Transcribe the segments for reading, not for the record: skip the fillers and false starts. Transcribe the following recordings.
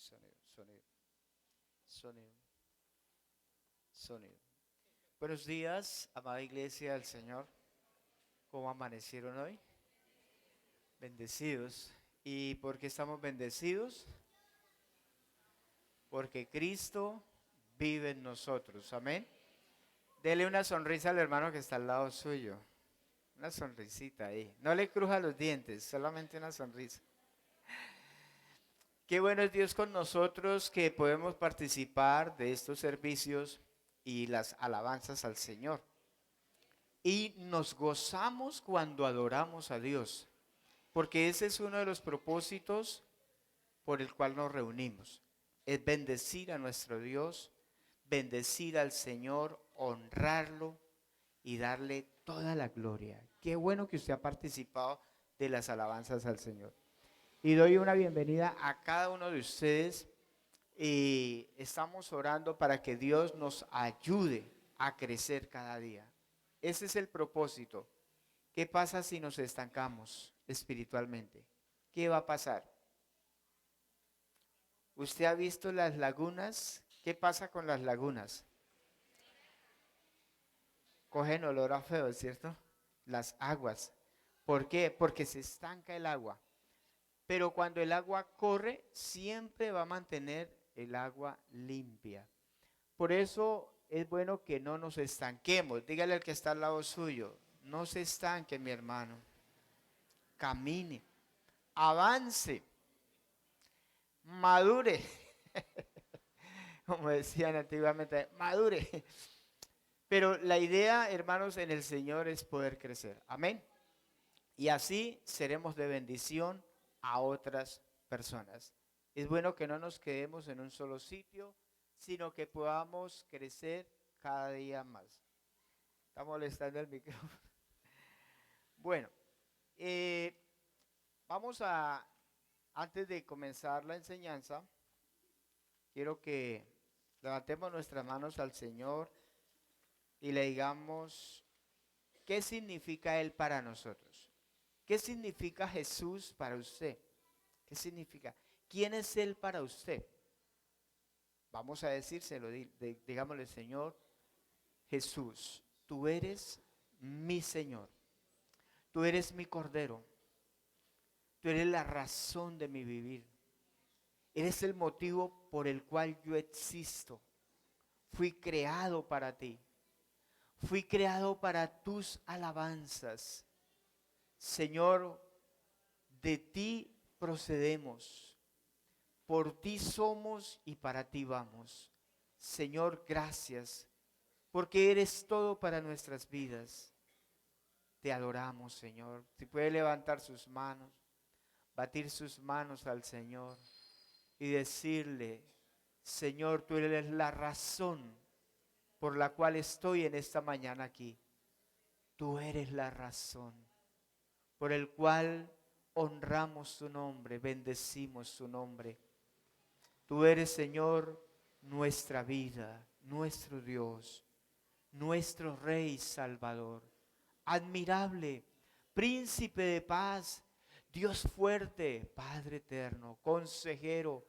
Sonido, sonido, sonido, sonido. Buenos días, amada iglesia del Señor. ¿Cómo amanecieron hoy? Bendecidos. ¿Y por qué estamos bendecidos? Porque Cristo vive en nosotros. Amén. Dele una sonrisa al hermano que está al lado suyo. Una sonrisita ahí. No le cruja los dientes, solamente una sonrisa. Qué bueno es Dios con nosotros que podemos participar de estos servicios y las alabanzas al Señor. Y nos gozamos cuando adoramos a Dios, porque ese es uno de los propósitos por el cual nos reunimos. Es bendecir a nuestro Dios, bendecir al Señor, honrarlo y darle toda la gloria. Qué bueno que usted ha participado de las alabanzas al Señor. Y doy una bienvenida a cada uno de ustedes y estamos orando para que Dios nos ayude a crecer cada día. Ese es el propósito. ¿Qué pasa si nos estancamos espiritualmente? ¿Qué va a pasar? ¿Usted ha visto las lagunas? ¿Qué pasa con las lagunas? Cogen olor a feo, ¿cierto? Las aguas. ¿Por qué? Porque se estanca el agua. Pero cuando el agua corre, siempre va a mantener el agua limpia. Por eso es bueno que no nos estanquemos. Dígale al que está al lado suyo, no se estanque, mi hermano. Camine, avance, madure. Como decían antiguamente, madure. Pero la idea, hermanos, en el Señor es poder crecer. Amén. Y así seremos de bendición a otras personas. Es bueno que no nos quedemos en un solo sitio, sino que podamos crecer cada día más. Está molestando el micrófono. Bueno, eh, vamos a, antes de comenzar la enseñanza, quiero que levantemos nuestras manos al Señor y le digamos, ¿qué significa Él para nosotros? ¿Qué significa Jesús para usted? ¿Qué significa? ¿Quién es Él para usted? Vamos a decírselo, digámosle, Señor Jesús, tú eres mi Señor, tú eres mi Cordero, tú eres la razón de mi vivir, eres el motivo por el cual yo existo, fui creado para ti, fui creado para tus alabanzas. Señor, de ti procedemos, por ti somos y para ti vamos. Señor, gracias, porque eres todo para nuestras vidas. Te adoramos, Señor. Si puede levantar sus manos, batir sus manos al Señor y decirle, Señor, tú eres la razón por la cual estoy en esta mañana aquí. Tú eres la razón por el cual honramos tu nombre, bendecimos tu nombre. Tú eres, Señor, nuestra vida, nuestro Dios, nuestro Rey Salvador. Admirable, príncipe de paz, Dios fuerte, Padre eterno, consejero,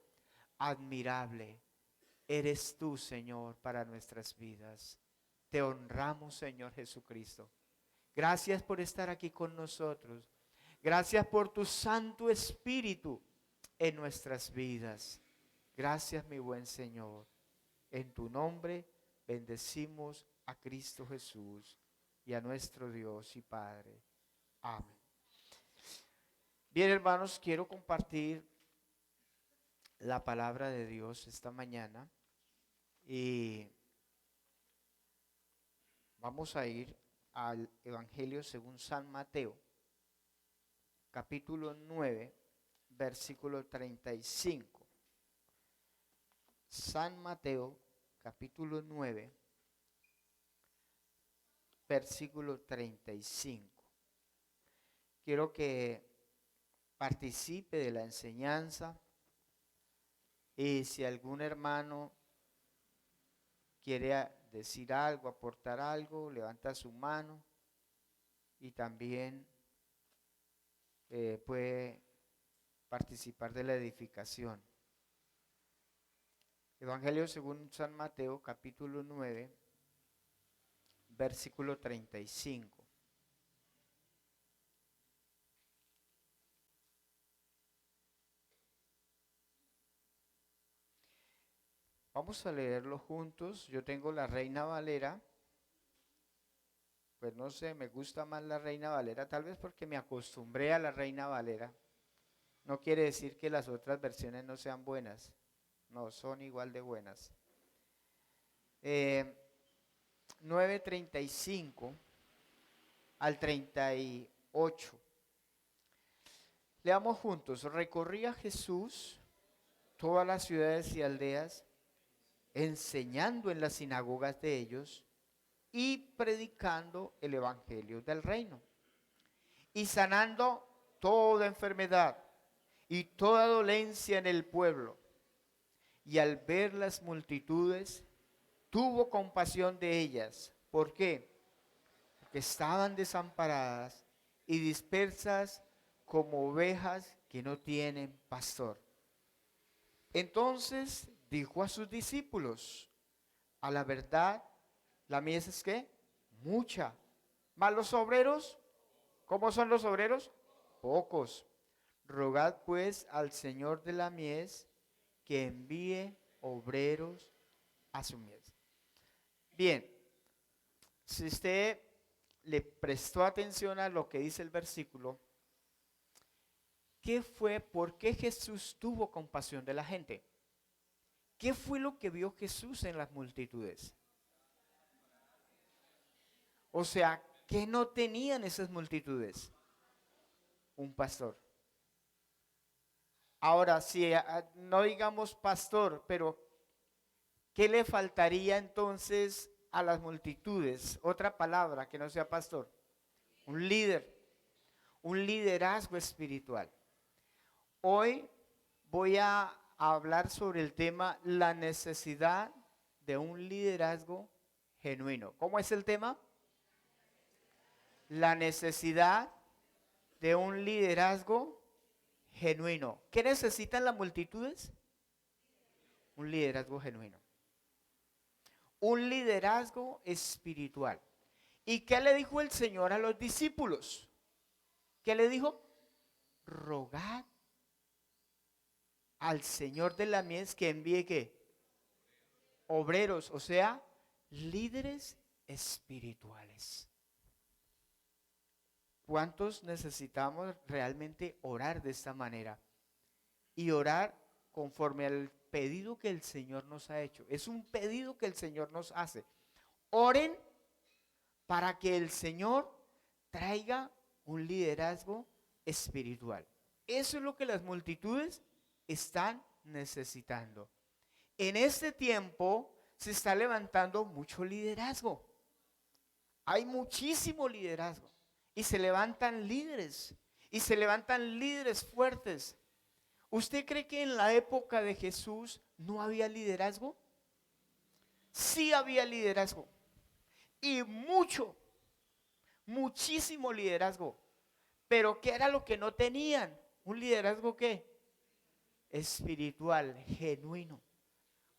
admirable. Eres tú, Señor, para nuestras vidas. Te honramos, Señor Jesucristo. Gracias por estar aquí con nosotros. Gracias por tu Santo Espíritu en nuestras vidas. Gracias, mi buen Señor. En tu nombre bendecimos a Cristo Jesús y a nuestro Dios y Padre. Amén. Bien, hermanos, quiero compartir la palabra de Dios esta mañana y vamos a ir al Evangelio según San Mateo, capítulo 9, versículo 35. San Mateo, capítulo 9, versículo 35. Quiero que participe de la enseñanza y si algún hermano quiere decir algo, aportar algo, levanta su mano y también puede participar de la edificación. Evangelio según San Mateo, capítulo 9, versículo 35. Vamos a leerlo juntos. Yo tengo la Reina Valera. Pues no sé, me gusta más la Reina Valera, tal vez porque me acostumbré a la Reina Valera. No quiere decir que las otras versiones no sean buenas. No, son igual de buenas. 9:35 al 38. Leamos juntos. Recorría Jesús todas las ciudades y aldeas, enseñando en las sinagogas de ellos y predicando el evangelio del reino, y sanando toda enfermedad y toda dolencia en el pueblo. Y al ver las multitudes, tuvo compasión de ellas. ¿Por qué? Porque estaban desamparadas y dispersas como ovejas que no tienen pastor. Entonces dijo a sus discípulos: a la verdad, la mies es ¿qué? Mucha. Mas los obreros, ¿cómo son los obreros? Pocos. Rogad pues al Señor de la mies que envíe obreros a su mies. Bien, si usted le prestó atención a lo que dice el versículo, ¿por qué Jesús tuvo compasión de la gente? ¿Qué fue lo que vio Jesús en las multitudes? O sea, ¿qué no tenían esas multitudes? Un pastor. Ahora, si no digamos pastor, pero ¿qué le faltaría entonces a las multitudes? Otra palabra que no sea pastor. Un líder, un liderazgo espiritual. Hoy voy a hablar sobre el tema la necesidad de un liderazgo genuino. ¿Cómo es el tema? La necesidad de un liderazgo genuino. ¿Qué necesitan las multitudes? Un liderazgo genuino. Un liderazgo espiritual. ¿Y qué le dijo el Señor a los discípulos? ¿Qué le dijo? Rogad al Señor de la mies que envíe ¿qué? Obreros, o sea, líderes espirituales. ¿Cuántos necesitamos realmente orar de esta manera? Y orar conforme al pedido que el Señor nos ha hecho. Es un pedido que el Señor nos hace. Oren para que el Señor traiga un liderazgo espiritual. Eso es lo que las multitudes están necesitando. En este tiempo se está levantando mucho liderazgo. Hay muchísimo liderazgo. Y se levantan líderes. Y se levantan líderes fuertes. ¿Usted cree que en la época de Jesús no había liderazgo? Sí había liderazgo. Y muchísimo liderazgo. Pero ¿qué era lo que no tenían? Un liderazgo ¿qué? Espiritual, genuino.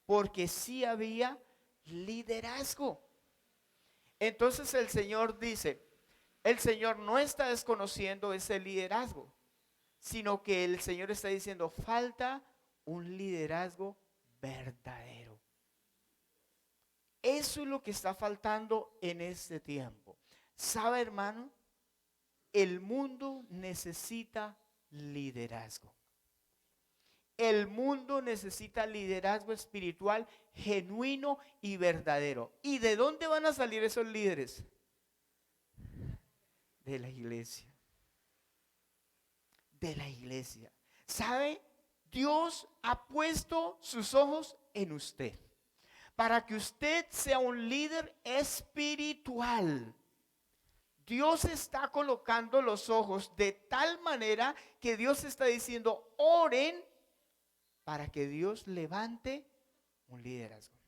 Porque sí había liderazgo. Entonces el Señor dice, el Señor no está desconociendo ese liderazgo, sino que el Señor está diciendo, falta un liderazgo verdadero. Eso es lo que está faltando en este tiempo. ¿Sabe, hermano? El mundo necesita liderazgo. El mundo necesita liderazgo espiritual genuino y verdadero. ¿Y de dónde van a salir esos líderes? De la iglesia. De la iglesia. ¿Sabe? Dios ha puesto sus ojos en usted para que usted sea un líder espiritual. Dios está colocando los ojos de tal manera que Dios está diciendo, oren para que Dios levante un liderazgo.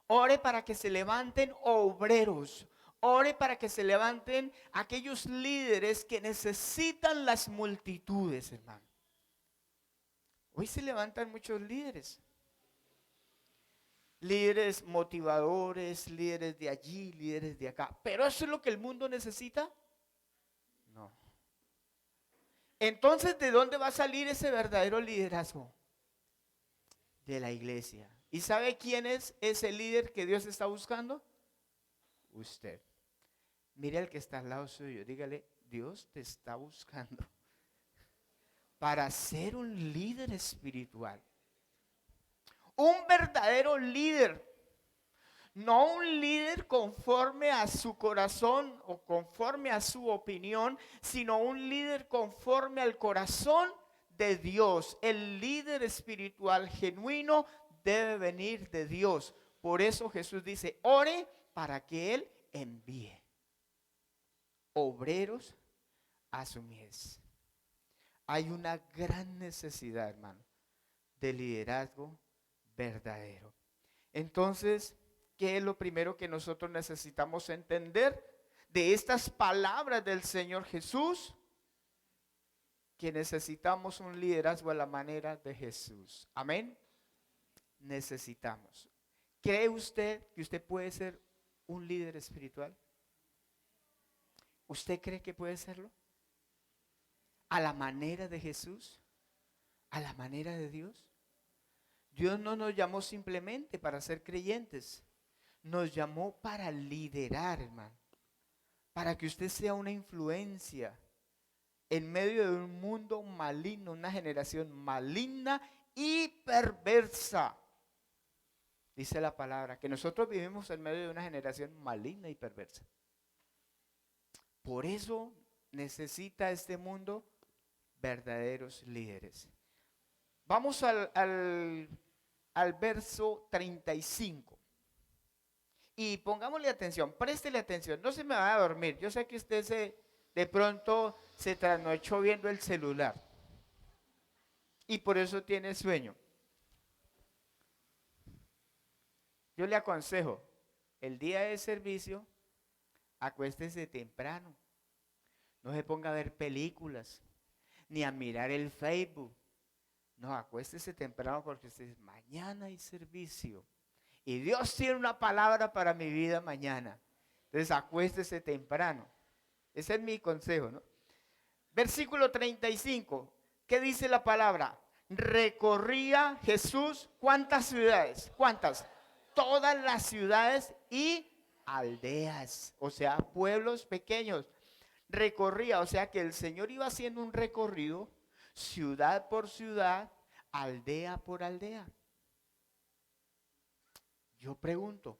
Ore para que se levanten obreros. Ore para que se levanten aquellos líderes que necesitan las multitudes, hermano. Hoy se levantan muchos líderes, líderes motivadores, líderes de allí, líderes de acá. ¿Pero eso es lo que el mundo necesita? No. Entonces, ¿de dónde va a salir ese verdadero liderazgo? De la iglesia. ¿Y sabe quién es ese líder que Dios está buscando? Usted. Mire al que está al lado suyo, dígale, Dios te está buscando para ser un líder espiritual. Un verdadero líder. No un líder conforme a su corazón o conforme a su opinión, sino un líder conforme al corazón de Dios. El líder espiritual genuino debe venir de Dios. Por eso Jesús dice, ore para que Él envíe obreros a su mies. Hay una gran necesidad, hermano, de liderazgo verdadero. Entonces, ¿qué es lo primero que nosotros necesitamos entender de estas palabras del Señor Jesús? Que necesitamos un liderazgo a la manera de Jesús. Amén. Necesitamos. ¿Cree usted que usted puede ser un líder espiritual? ¿Usted cree que puede serlo? ¿A la manera de Jesús? ¿A la manera de Dios? Dios no nos llamó simplemente para ser creyentes. Nos llamó para liderar, hermano. Para que usted sea una influencia en medio de un mundo maligno, una generación maligna y perversa. Dice la palabra que nosotros vivimos en medio de una generación maligna y perversa. Por eso necesita este mundo verdaderos líderes. Vamos al verso 35. Y pongámosle atención, préstele atención, no se me va a dormir. Yo sé que usted de pronto se trasnochó viendo el celular y por eso tiene sueño. Yo le aconsejo, el día de servicio, acuéstese temprano. No se ponga a ver películas, ni a mirar el Facebook. No, acuéstese temprano porque usted dice, mañana hay servicio. Y Dios tiene una palabra para mi vida mañana. Entonces acuéstese temprano. Ese es mi consejo, ¿no? Versículo 35. ¿Qué dice la palabra? Recorría Jesús, ¿cuántas ciudades? ¿Cuántas? Todas las ciudades y aldeas, o sea, pueblos pequeños. Recorría, o sea que el Señor iba haciendo un recorrido, ciudad por ciudad, aldea por aldea. Yo pregunto,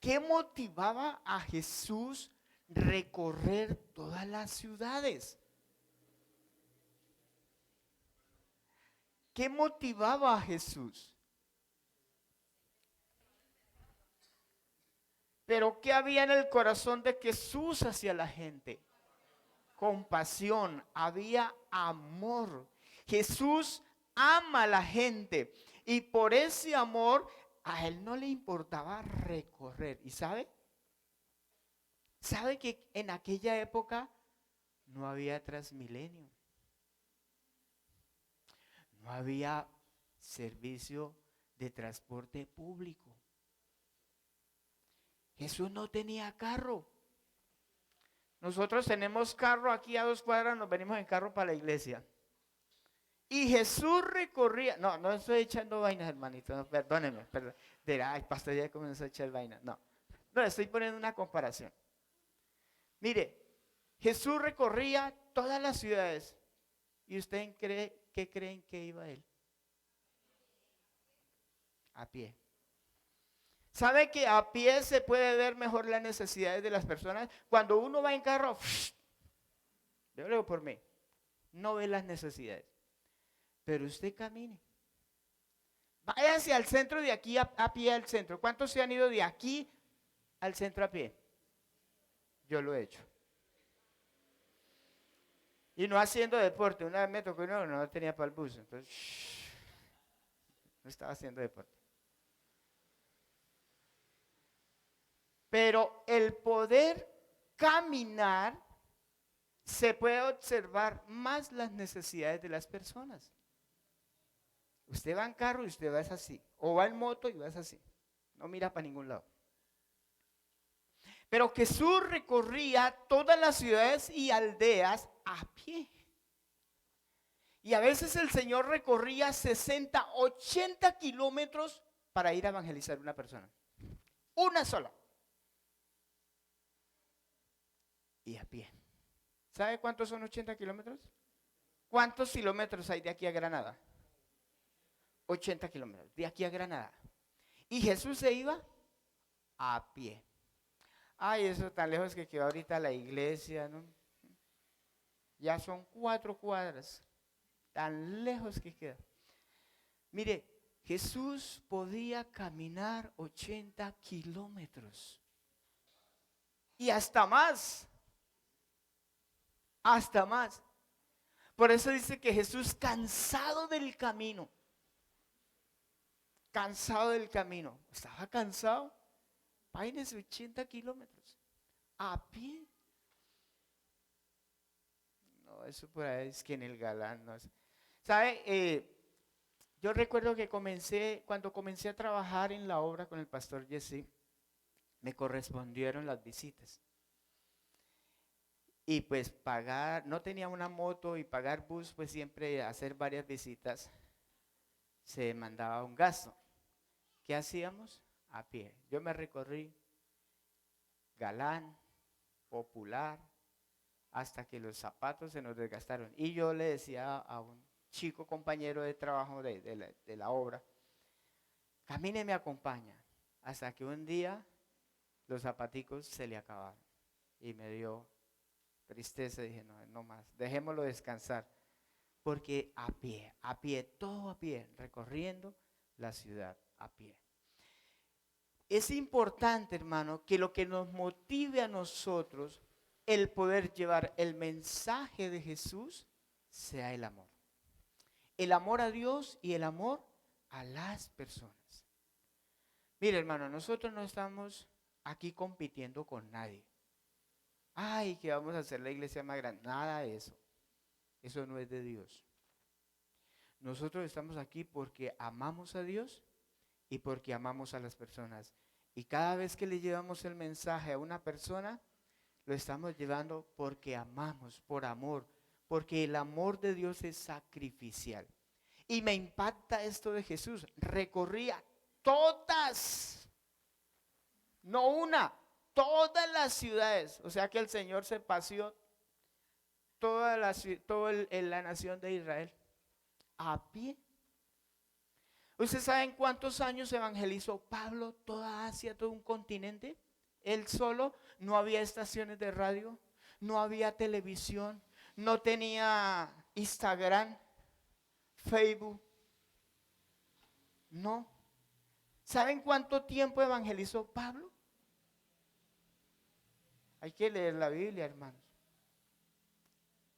¿qué motivaba a Jesús recorrer todas las ciudades? ¿Qué motivaba a Jesús? Pero ¿qué había en el corazón de Jesús hacia la gente? Compasión, había amor. Jesús ama a la gente y por ese amor a Él no le importaba recorrer. ¿Y sabe? ¿Sabe que en aquella época no había Transmilenio? No había servicio de transporte público. Jesús no tenía carro. Nosotros tenemos carro aquí a 2 cuadras, nos venimos en carro para la iglesia. Y Jesús recorría, no estoy echando vainas, hermanito, no, perdónenme, perdón. Ay, pastor, ya comenzó a echar vainas. No, estoy poniendo una comparación. Mire, Jesús recorría todas las ciudades. ¿Y ustedes qué creen que iba él? A pie. ¿Sabe que a pie se puede ver mejor las necesidades de las personas? Cuando uno va en carro, yo lo digo por mí, no ve las necesidades. Pero usted camine. Váyase al centro de aquí a pie al centro. ¿Cuántos se han ido de aquí al centro a pie? Yo lo he hecho. Y no haciendo deporte. Una vez me tocó uno, no tenía para el bus. Entonces, no estaba haciendo deporte. Pero el poder caminar, se puede observar más las necesidades de las personas. Usted va en carro y usted va es así. O va en moto y va es así. No mira para ningún lado. Pero Jesús recorría todas las ciudades y aldeas a pie. Y a veces el Señor recorría 60, 80 kilómetros para ir a evangelizar a una persona. Una sola. Y a pie. ¿Sabe cuántos son 80 kilómetros? ¿Cuántos kilómetros hay de aquí a Granada? 80 kilómetros, de aquí a Granada. Y Jesús se iba a pie. Ay, eso tan lejos que quedó ahorita la iglesia, ¿no? Ya son 4 cuadras. Tan lejos que queda. Mire, Jesús podía caminar 80 kilómetros. Y hasta más. Hasta más. Por eso dice que Jesús, cansado del camino. Cansado del camino. Estaba cansado. Páguense 80 kilómetros. A pie. No, eso por ahí es que en el Galán. No es. ¿Sabe? Yo recuerdo que cuando comencé a trabajar en la obra con el pastor Jesse, me correspondieron las visitas. Y pues no tenía una moto y pagar bus, pues siempre hacer varias visitas, se mandaba un gasto. ¿Qué hacíamos? A pie. Yo me recorrí Galán, Popular, hasta que los zapatos se nos desgastaron. Y yo le decía a un chico compañero de trabajo de la obra, camine, me acompaña. Hasta que un día los zapaticos se le acabaron. Y me dio tristeza, dije, no más, dejémoslo descansar. Porque a pie, todo a pie, recorriendo la ciudad a pie. Es importante, hermano, que lo que nos motive a nosotros el poder llevar el mensaje de Jesús sea el amor. El amor a Dios y el amor a las personas. Mire, hermano, nosotros no estamos aquí compitiendo con nadie. Ay, que vamos a hacer la iglesia más grande. Nada de eso. Eso no es de Dios. Nosotros estamos aquí porque amamos a Dios y porque amamos a las personas. Y cada vez que le llevamos el mensaje a una persona, lo estamos llevando porque amamos, por amor, porque el amor de Dios es sacrificial. Y me impacta esto de Jesús. Recorría todas, no una, todas las ciudades. O sea que el Señor se paseó toda la nación de Israel a pie. ¿Ustedes saben cuántos años evangelizó Pablo toda Asia, todo un continente? Él solo. No había estaciones de radio, no había televisión, no tenía Instagram, Facebook. No. ¿Saben cuánto tiempo evangelizó Pablo? Hay que leer la Biblia, hermanos.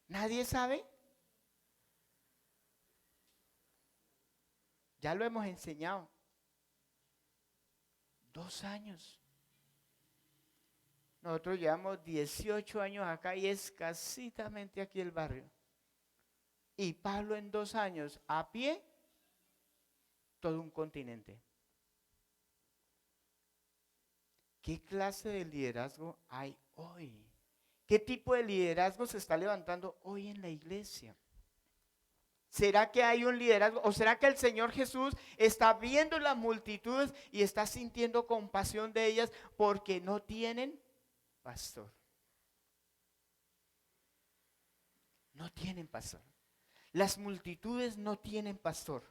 ¿Nadie sabe? Ya lo hemos enseñado. 2 años. Nosotros llevamos 18 años acá y escasitamente aquí el barrio. Y Pablo en 2 años, a pie, todo un continente. ¿Qué clase de liderazgo hay hoy? ¿Qué tipo de liderazgo se está levantando hoy en la iglesia? ¿Será que hay un liderazgo? ¿O será que el Señor Jesús está viendo las multitudes y está sintiendo compasión de ellas porque no tienen pastor? No tienen pastor. Las multitudes no tienen pastor.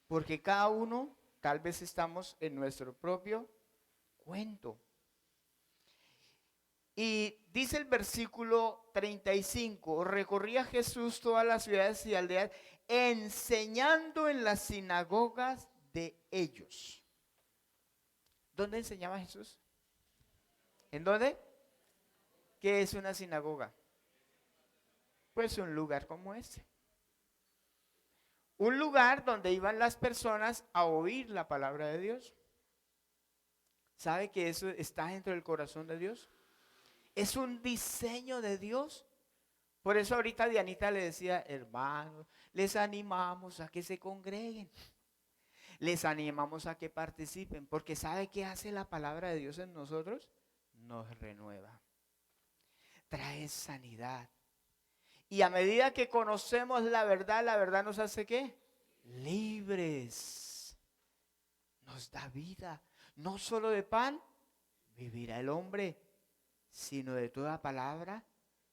Porque cada uno, tal vez estamos en nuestro propio cuento. Y dice el versículo 35, recorría Jesús todas las ciudades y aldeas, enseñando en las sinagogas de ellos. ¿Dónde enseñaba Jesús? ¿En dónde? ¿Qué es una sinagoga? Pues un lugar como este. Un lugar donde iban las personas a oír la palabra de Dios. ¿Sabe que eso está dentro del corazón de Dios? Es un diseño de Dios Por eso ahorita Dianita le decía, hermanos, les animamos a que se congreguen. Les animamos a que participen, porque ¿sabe qué hace la palabra de Dios en nosotros? Nos renueva, trae sanidad. Y a medida que conocemos la verdad nos hace ¿qué? Libres. Nos da vida. No solo de pan vivirá el hombre, sino de toda palabra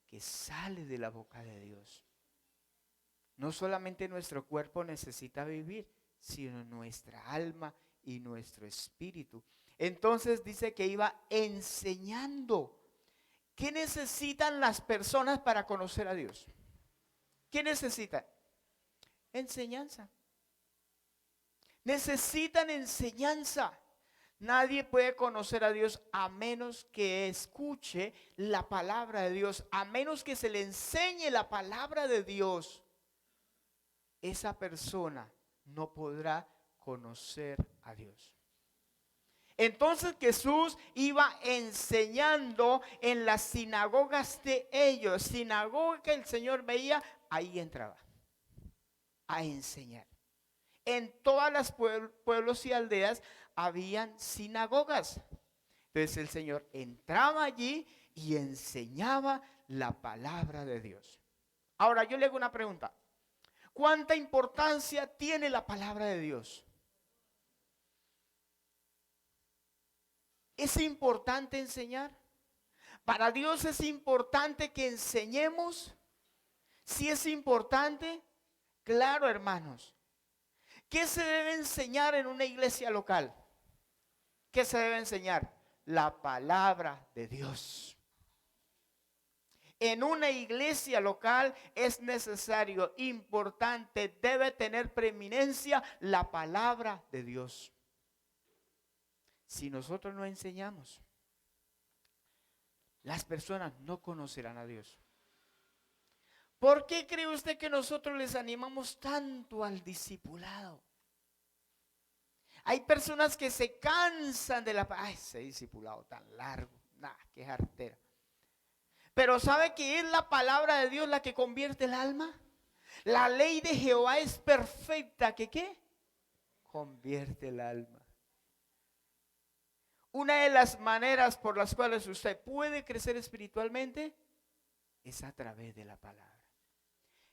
que sale de la boca de Dios. No solamente nuestro cuerpo necesita vivir, sino nuestra alma y nuestro espíritu. Entonces dice que iba enseñando. ¿Qué necesitan las personas para conocer a Dios? ¿Qué necesitan? Enseñanza. Necesitan enseñanza. Nadie puede conocer a Dios a menos que escuche la palabra de Dios, a menos que se le enseñe la palabra de Dios. Esa persona no podrá conocer a Dios. Entonces Jesús iba enseñando en las sinagogas de ellos. Sinagoga que el Señor veía, ahí entraba a enseñar. En todas las pueblos y aldeas habían sinagogas. Entonces el Señor entraba allí y enseñaba la palabra de Dios. Ahora yo le hago una pregunta. ¿Cuánta importancia tiene la palabra de Dios? ¿Es importante enseñar? Para Dios es importante que enseñemos. ¿Sí es importante? Claro, hermanos. ¿Qué se debe enseñar en una iglesia local? ¿Qué se debe enseñar? La palabra de Dios. En una iglesia local es necesario, importante, debe tener preeminencia la palabra de Dios. Si nosotros no enseñamos, las personas no conocerán a Dios. ¿Por qué cree usted que nosotros les animamos tanto al discipulado? Hay personas que se cansan de ese discipulado tan largo, qué jartera. Pero ¿sabe que es la palabra de Dios la que convierte el alma? La ley de Jehová es perfecta, ¿que qué? Convierte el alma. Una de las maneras por las cuales usted puede crecer espiritualmente es a través de la palabra,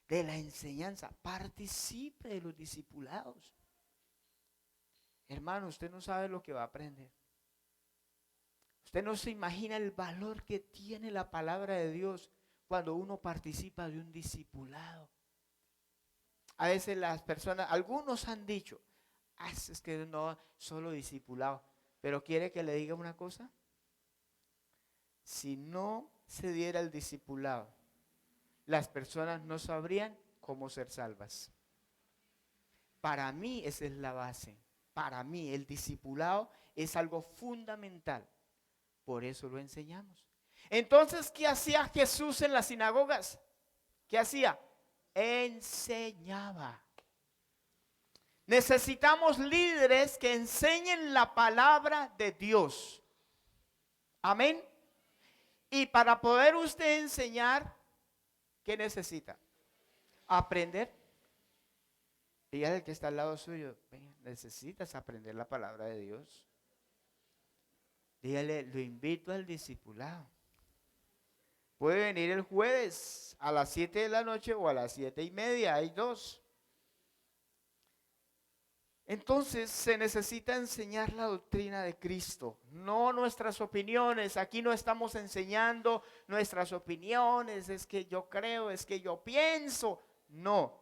de la enseñanza. Participe de los discipulados. Hermano, usted no sabe lo que va a aprender. Usted no se imagina el valor que tiene la palabra de Dios cuando uno participa de un discipulado. A veces las personas, algunos han dicho, es que no solo discipulado, pero quiere que le diga una cosa. Si no se diera el discipulado, las personas no sabrían cómo ser salvas. Para mí esa es la base. Para mí el discipulado es algo fundamental. Por eso lo enseñamos. Entonces, ¿qué hacía Jesús en las sinagogas? ¿Qué hacía? Enseñaba. Necesitamos líderes que enseñen la palabra de Dios. Amén. Y para poder usted enseñar, ¿qué necesita? Aprender. Dígale al que está al lado suyo, necesitas aprender la palabra de Dios. Dígale, lo invito al discipulado. Puede venir el jueves a las 7 de la noche o a las 7:30, hay dos. Entonces se necesita enseñar la doctrina de Cristo, no nuestras opiniones. Aquí no estamos enseñando nuestras opiniones, es que yo creo, es que yo pienso. No.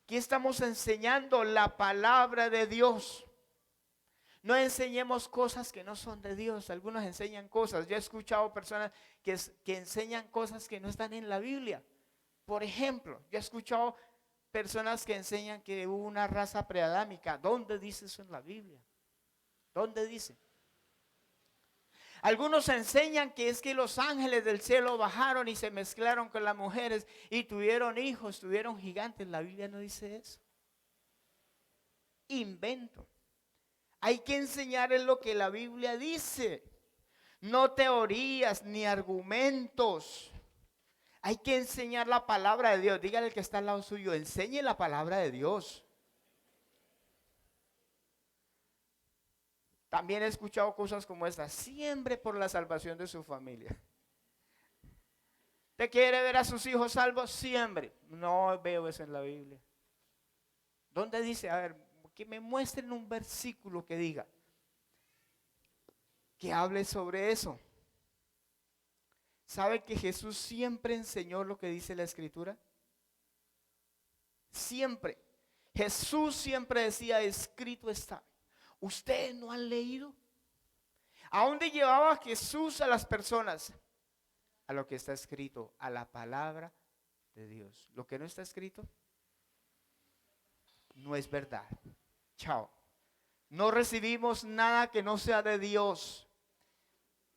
Aquí estamos enseñando la palabra de Dios. No enseñemos cosas que no son de Dios. Algunos enseñan cosas. Yo he escuchado personas que enseñan cosas que no están en la Biblia. Por ejemplo, yo he escuchado personas que enseñan que hubo una raza preadámica. ¿Dónde dice eso en la Biblia? ¿Dónde dice? Algunos enseñan que es que los ángeles del cielo bajaron y se mezclaron con las mujeres y tuvieron hijos, tuvieron gigantes. La Biblia no dice eso. Invento. Hay que enseñar en lo que la Biblia dice. No teorías ni argumentos. Hay que enseñar la palabra de Dios. Dígale al que está al lado suyo, enseñe la palabra de Dios. También he escuchado cosas como esta: siempre por la salvación de su familia. ¿Te quiere ver a sus hijos salvos? Siempre. No veo eso en la Biblia. ¿Dónde dice? A ver, que me muestren un versículo que diga, que hable sobre eso. ¿Sabe que Jesús siempre enseñó lo que dice la Escritura? Siempre. Jesús siempre decía, escrito está. ¿Ustedes no han leído? ¿A dónde llevaba Jesús a las personas? A lo que está escrito, a la palabra de Dios. Lo que no está escrito no es verdad. Chao. No recibimos nada que no sea de Dios.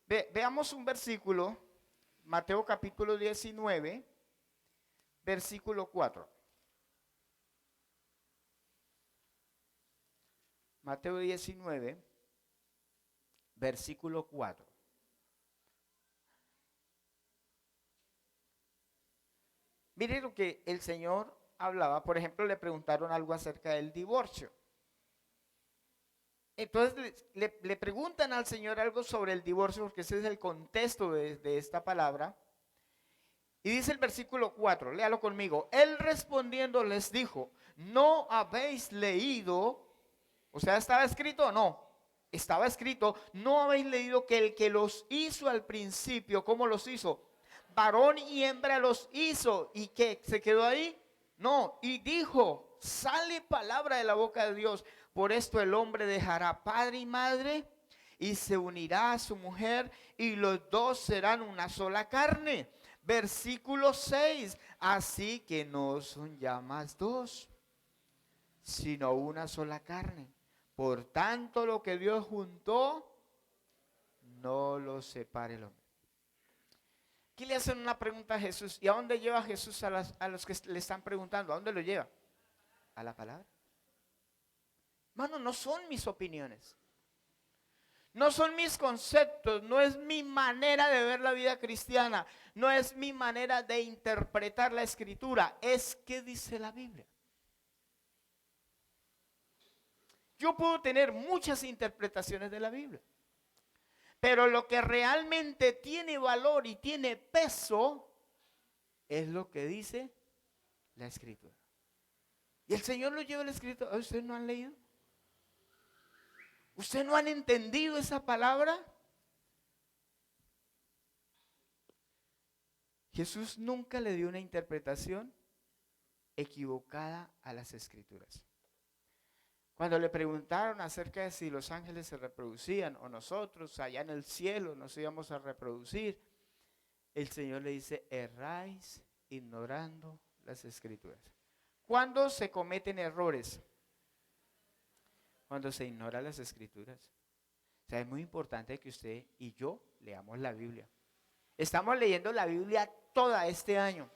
Veamos un versículo, Mateo capítulo 19, versículo 4. Mateo 19, versículo 4. Mire lo que el Señor hablaba. Por ejemplo, le preguntaron algo acerca del divorcio. Entonces le preguntan al Señor algo sobre el divorcio, porque ese es el contexto de esta palabra. Y dice el versículo 4, léalo conmigo. Él respondiendo les dijo, ¿no habéis leído? O sea, ¿estaba escrito o no? Estaba escrito, ¿no habéis leído que el que los hizo al principio, cómo los hizo? Varón y hembra los hizo. ¿Y qué? ¿Se quedó ahí? No, y dijo, sale palabra de la boca de Dios. Por esto el hombre dejará padre y madre y se unirá a su mujer y los dos serán una sola carne. Versículo 6, así que no son ya más dos, sino una sola carne. Por tanto, lo que Dios juntó, no lo separe el hombre. Aquí le hacen una pregunta a Jesús. ¿Y a dónde lleva Jesús a los que le están preguntando? ¿A dónde lo lleva? A la palabra. Hermano, no son mis opiniones. No son mis conceptos, no es mi manera de ver la vida cristiana, no es mi manera de interpretar la Escritura, es qué dice la Biblia. Yo puedo tener muchas interpretaciones de la Biblia, pero lo que realmente tiene valor y tiene peso es lo que dice la Escritura. Y el Señor lo lleva el Escritura. ¿Ustedes no han leído? ¿Ustedes no han entendido esa palabra? Jesús nunca le dio una interpretación equivocada a las Escrituras. Cuando le preguntaron acerca de si los ángeles se reproducían o nosotros allá en el cielo nos íbamos a reproducir, el Señor le dice, erráis ignorando las Escrituras. ¿Cuándo se cometen errores? Cuando se ignoran las Escrituras. O sea, es muy importante que usted y yo leamos la Biblia. Estamos leyendo la Biblia toda este año.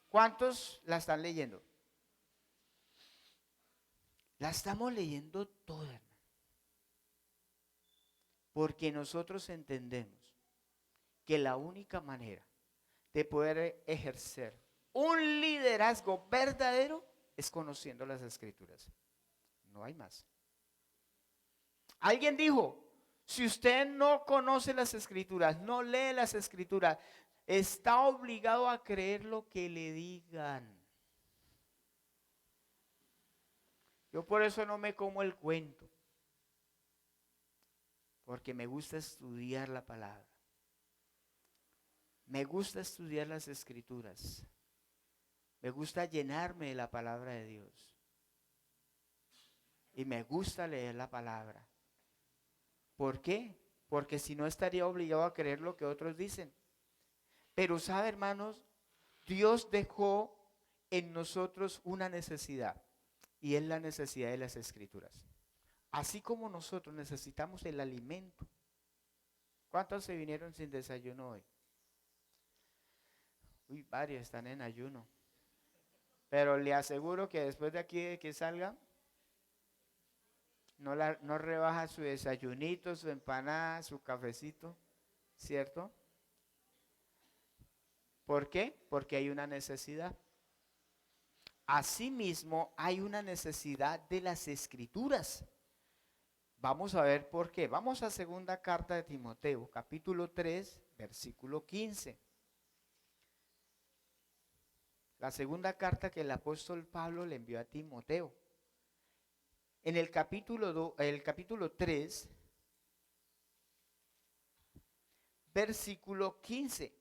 ¿Cuántos la están leyendo? La estamos leyendo toda, hermano. Porque nosotros entendemos que la única manera de poder ejercer un liderazgo verdadero es conociendo las Escrituras. No hay más. Alguien dijo, si usted no conoce las Escrituras, no lee las Escrituras, está obligado a creer lo que le digan. Yo por eso no me como el cuento, porque me gusta estudiar la palabra. Me gusta estudiar las Escrituras. Me gusta llenarme de la palabra de Dios. Y me gusta leer la palabra. ¿Por qué? Porque si no estaría obligado a creer lo que otros dicen. Pero sabe, hermanos, Dios dejó en nosotros una necesidad. Y es la necesidad de las Escrituras. Así como nosotros necesitamos el alimento. ¿Cuántos se vinieron sin desayuno hoy? Uy, varios están en ayuno. Pero le aseguro que después de aquí de que salgan, no rebaja su desayunito, su empanada, su cafecito, ¿cierto? ¿Por qué? Porque hay una necesidad. Asimismo, hay una necesidad de las escrituras. Vamos a ver por qué. Vamos a segunda carta de Timoteo, capítulo 3, versículo 15. La segunda carta que el apóstol Pablo le envió a Timoteo. En el capítulo 3, versículo 15.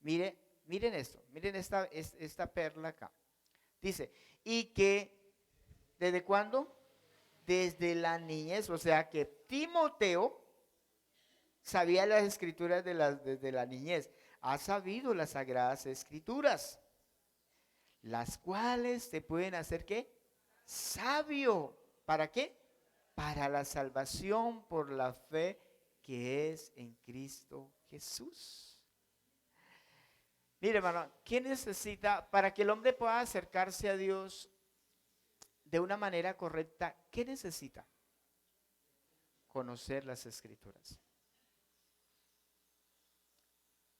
Miren esto, miren esta perla acá. Dice, y que, ¿desde cuándo? Desde la niñez, o sea que Timoteo sabía las escrituras desde la niñez. Ha sabido las sagradas escrituras, las cuales te pueden hacer ¿qué? Sabio. ¿Para qué? Para la salvación por la fe que es en Cristo Jesús. Mire, hermano, ¿qué necesita para que el hombre pueda acercarse a Dios de una manera correcta? ¿Qué necesita? Conocer las escrituras.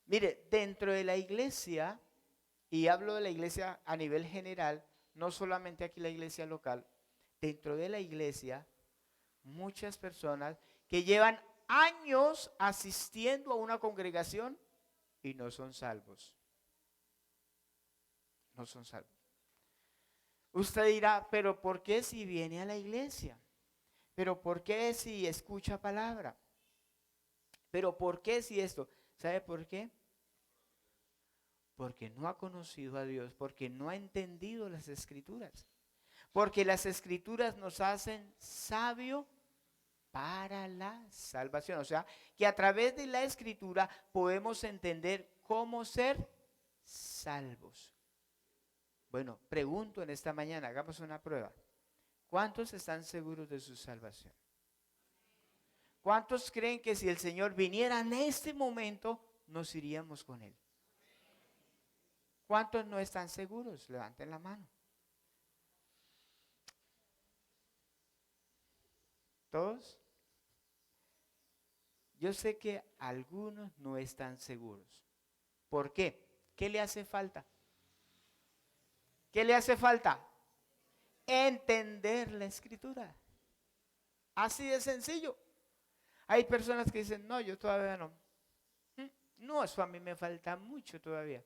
Mire, dentro de la iglesia, y hablo de la iglesia a nivel general, no solamente aquí la iglesia local, dentro de la iglesia, muchas personas que llevan años asistiendo a una congregación y no son salvos. No son salvos. Usted dirá, pero ¿por qué si viene a la iglesia? ¿Pero por qué si escucha palabra? ¿Pero por qué si esto? ¿Sabe por qué? Porque no ha conocido a Dios, porque no ha entendido las escrituras. Porque las escrituras nos hacen sabio para la salvación. O sea, que a través de la escritura podemos entender cómo ser salvos. Bueno, pregunto en esta mañana, hagamos una prueba. ¿Cuántos están seguros de su salvación? ¿Cuántos creen que si el Señor viniera en este momento, nos iríamos con Él? ¿Cuántos no están seguros? Levanten la mano. ¿Todos? Yo sé que algunos no están seguros. ¿Por qué? ¿Qué le hace falta? ¿Qué le hace falta? Entender la escritura. Así de sencillo. Hay personas que dicen, no, yo todavía no. No, eso a mí me falta mucho todavía.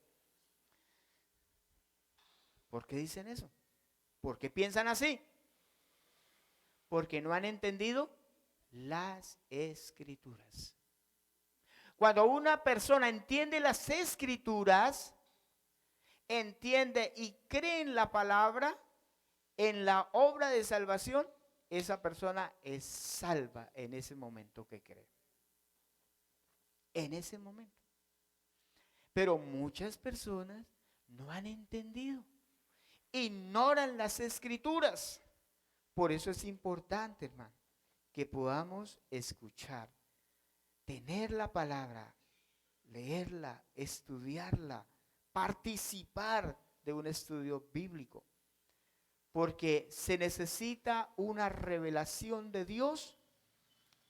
¿Por qué dicen eso? ¿Por qué piensan así? Porque no han entendido las escrituras. Cuando una persona entiende las escrituras, entiende y cree en la palabra, en la obra de salvación, esa persona es salva en ese momento que cree. En ese momento. Pero muchas personas no han entendido, ignoran las escrituras. Por eso es importante, hermano, que podamos escuchar, tener la palabra, leerla, estudiarla, participar de un estudio bíblico. Porque se necesita una revelación de Dios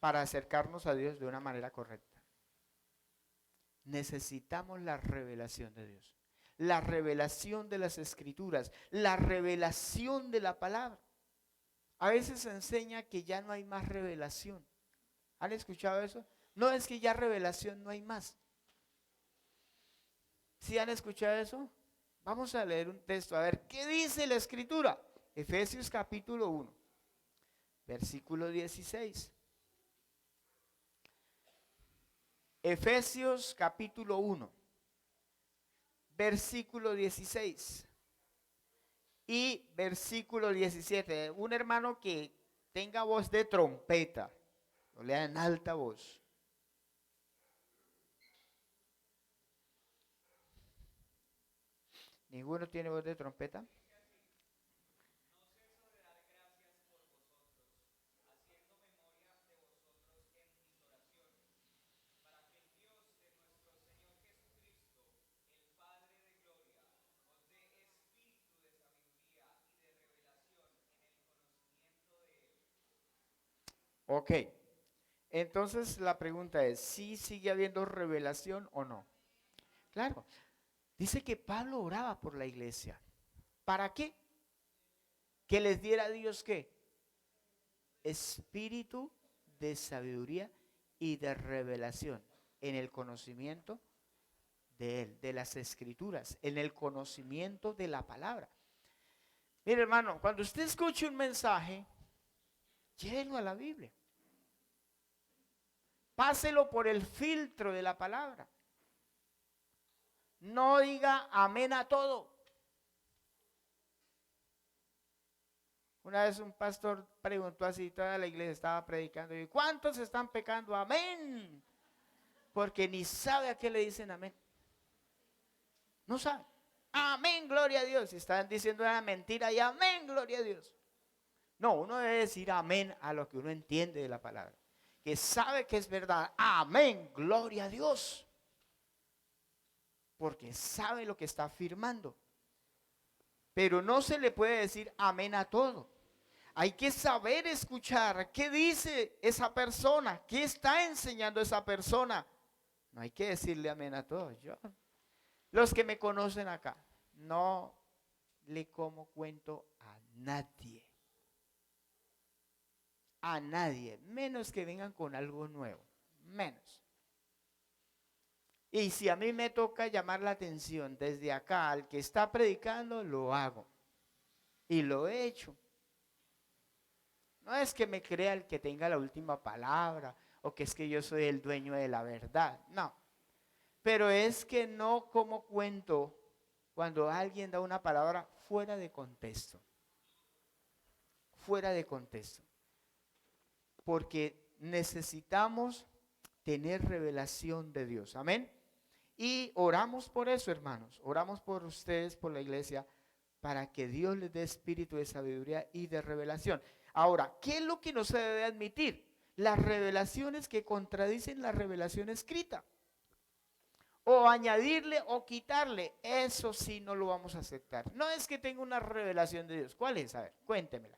para acercarnos a Dios de una manera correcta. Necesitamos la revelación de Dios, la revelación de las escrituras, la revelación de la palabra. A veces se enseña que ya no hay más revelación. ¿Han escuchado eso? No, es que ya revelación no hay más. ¿Sí han escuchado eso? Vamos a leer un texto, a ver, ¿qué dice la escritura? Efesios capítulo 1, versículo 16. Efesios capítulo 1, versículo 16 y versículo 17. Un hermano que tenga voz de trompeta, lo lea en alta voz. ¿Ninguno tiene voz de trompeta? Ok. Entonces la pregunta es, ¿sí sigue habiendo revelación o no? Claro, dice que Pablo oraba por la iglesia. ¿Para qué? Que les diera a Dios ¿qué? Espíritu de sabiduría y de revelación en el conocimiento de Él, de las Escrituras, en el conocimiento de la palabra. Mire, hermano, cuando usted escuche un mensaje, llévelo a la Biblia. Páselo por el filtro de la palabra. No diga amén a todo. Una vez un pastor preguntó así, toda la iglesia estaba predicando, y ¿cuántos están pecando? Amén. Porque ni sabe a qué le dicen amén. No sabe. Amén, gloria a Dios. Si están diciendo una mentira y amén, gloria a Dios. No, uno debe decir amén a lo que uno entiende de la palabra. Que sabe que es verdad. Amén, gloria a Dios. Porque sabe lo que está afirmando. Pero no se le puede decir amén a todo. Hay que saber escuchar qué dice esa persona, qué está enseñando esa persona. No hay que decirle amén a todo. Los que me conocen acá, no le como cuento a nadie. A nadie, menos que vengan con algo nuevo, menos. Y si a mí me toca llamar la atención desde acá al que está predicando, lo hago. Y lo he hecho. No es que me crea el que tenga la última palabra o que es que yo soy el dueño de la verdad, no. Pero es que no como cuento cuando alguien da una palabra fuera de contexto. Fuera de contexto. Porque necesitamos tener revelación de Dios. Amén. Y oramos por eso, hermanos. Oramos por ustedes, por la iglesia, para que Dios les dé espíritu de sabiduría y de revelación. Ahora, ¿qué es lo que no se debe admitir? Las revelaciones que contradicen la revelación escrita. O añadirle o quitarle. Eso sí no lo vamos a aceptar. No es que tenga una revelación de Dios. ¿Cuál es? A ver, cuéntemela.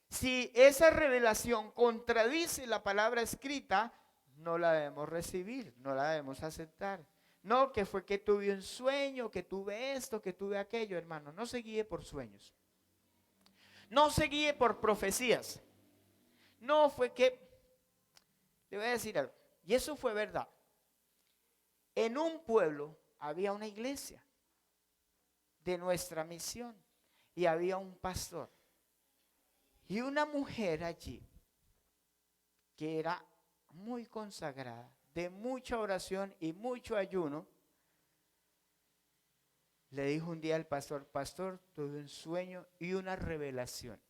Si esa revelación contradice la palabra escrita, no la debemos recibir, no la debemos aceptar. No, que fue que tuve un sueño, que tuve esto, que tuve aquello, hermano. No se guíe por sueños. No se guíe por profecías. No fue que, le voy a decir algo, y eso fue verdad. En un pueblo había una iglesia de nuestra misión y había un pastor y una mujer allí que era muy consagrada, de mucha oración y mucho ayuno. Le dijo un día al pastor, pastor, tuve un sueño y una revelación.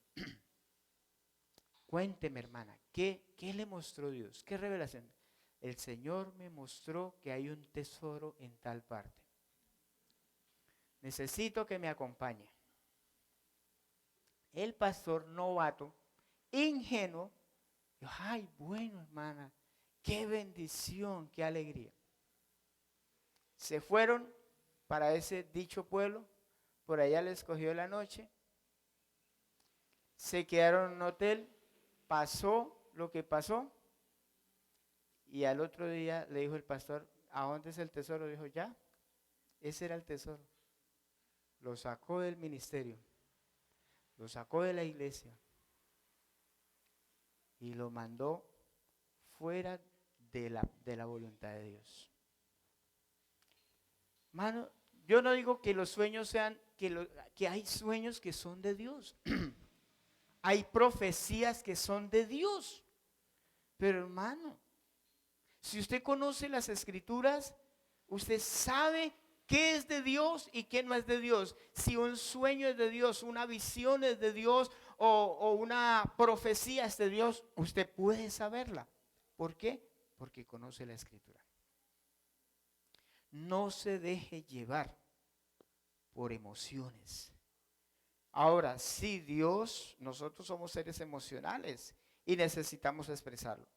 Cuénteme, hermana, ¿qué le mostró Dios? ¿Qué revelación? El Señor me mostró que hay un tesoro en tal parte. Necesito que me acompañe. El pastor novato, ingenuo, dijo, ay, bueno, hermana, qué bendición, qué alegría. Se fueron para ese dicho pueblo, por allá les cogió la noche, se quedaron en un hotel, pasó lo que pasó, y al otro día le dijo el pastor, ¿a dónde es el tesoro? Dijo, ya, ese era el tesoro. Lo sacó del ministerio, lo sacó de la iglesia y lo mandó fuera de la voluntad de Dios. Mano, yo no digo que los sueños sean, que hay sueños que son de Dios. Hay profecías que son de Dios. Pero hermano, si usted conoce las escrituras, usted sabe qué es de Dios y qué no es de Dios. Si un sueño es de Dios, una visión es de Dios o una profecía es de Dios, usted puede saberla. ¿Por qué? Porque conoce la escritura. No se deje llevar por emociones. Ahora, sí, Dios, nosotros somos seres emocionales y necesitamos expresarlo.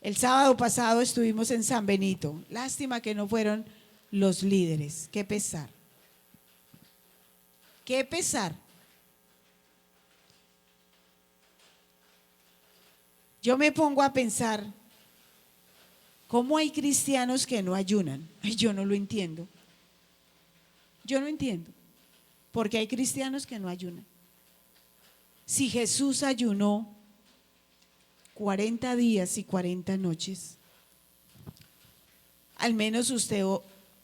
El sábado pasado estuvimos en San Benito. Lástima que no fueron los líderes. Qué pesar. Qué pesar. Yo me pongo a pensar, ¿cómo hay cristianos que no ayunan? Ay, yo no lo entiendo. Yo no entiendo. Porque hay cristianos que no ayunan. Si Jesús ayunó 40 días y 40 noches, al menos usted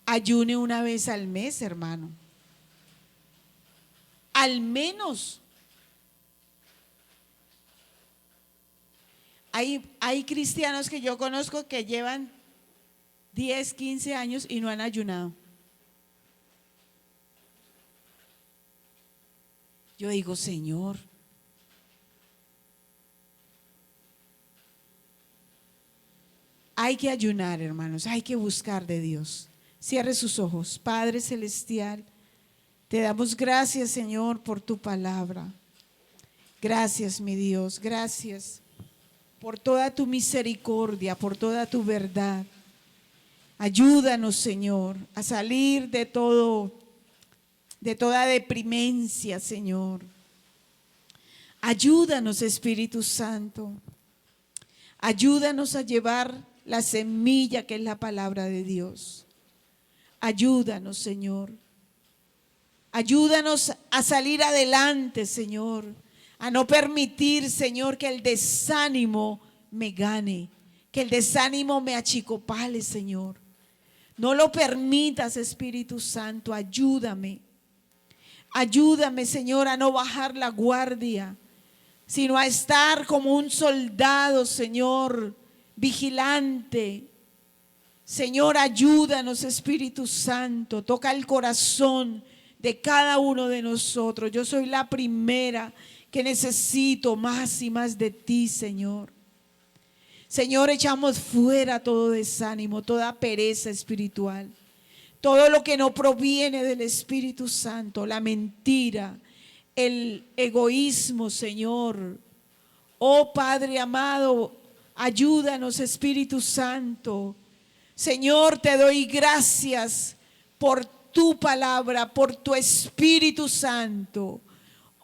ayune una vez al mes, hermano. Al menos. Hay cristianos que yo conozco que llevan 10, 15 años y no han ayunado. Yo digo, Señor, hay que ayunar, hermanos, hay que buscar de Dios. Cierre sus ojos. Padre Celestial, te damos gracias, Señor, por tu palabra. Gracias, mi Dios, gracias por toda tu misericordia, por toda tu verdad. Ayúdanos, Señor, a salir de toda deprimencia, Señor. Ayúdanos, Espíritu Santo. Ayúdanos a llevar la semilla que es la palabra de Dios. Ayúdanos, Señor. Ayúdanos a salir adelante, Señor. A no permitir, Señor, que el desánimo me gane, que el desánimo me achicopale, Señor. No lo permitas, Espíritu Santo, ayúdame. Ayúdame, Señor, a no bajar la guardia, sino a estar como un soldado, Señor, vigilante. Señor, ayúdanos, Espíritu Santo, toca el corazón de cada uno de nosotros. Yo soy la primera que necesito más y más de ti, Señor. Señor, echamos fuera todo desánimo, toda pereza espiritual, todo lo que no proviene del Espíritu Santo, la mentira, el egoísmo, Señor. Oh Padre amado, ayúdanos, Espíritu Santo. Señor, te doy gracias por tu palabra, por tu Espíritu Santo.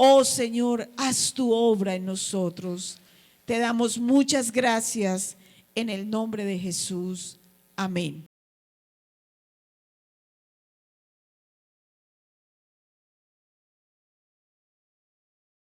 Oh Señor, haz tu obra en nosotros. Te damos muchas gracias en el nombre de Jesús. Amén.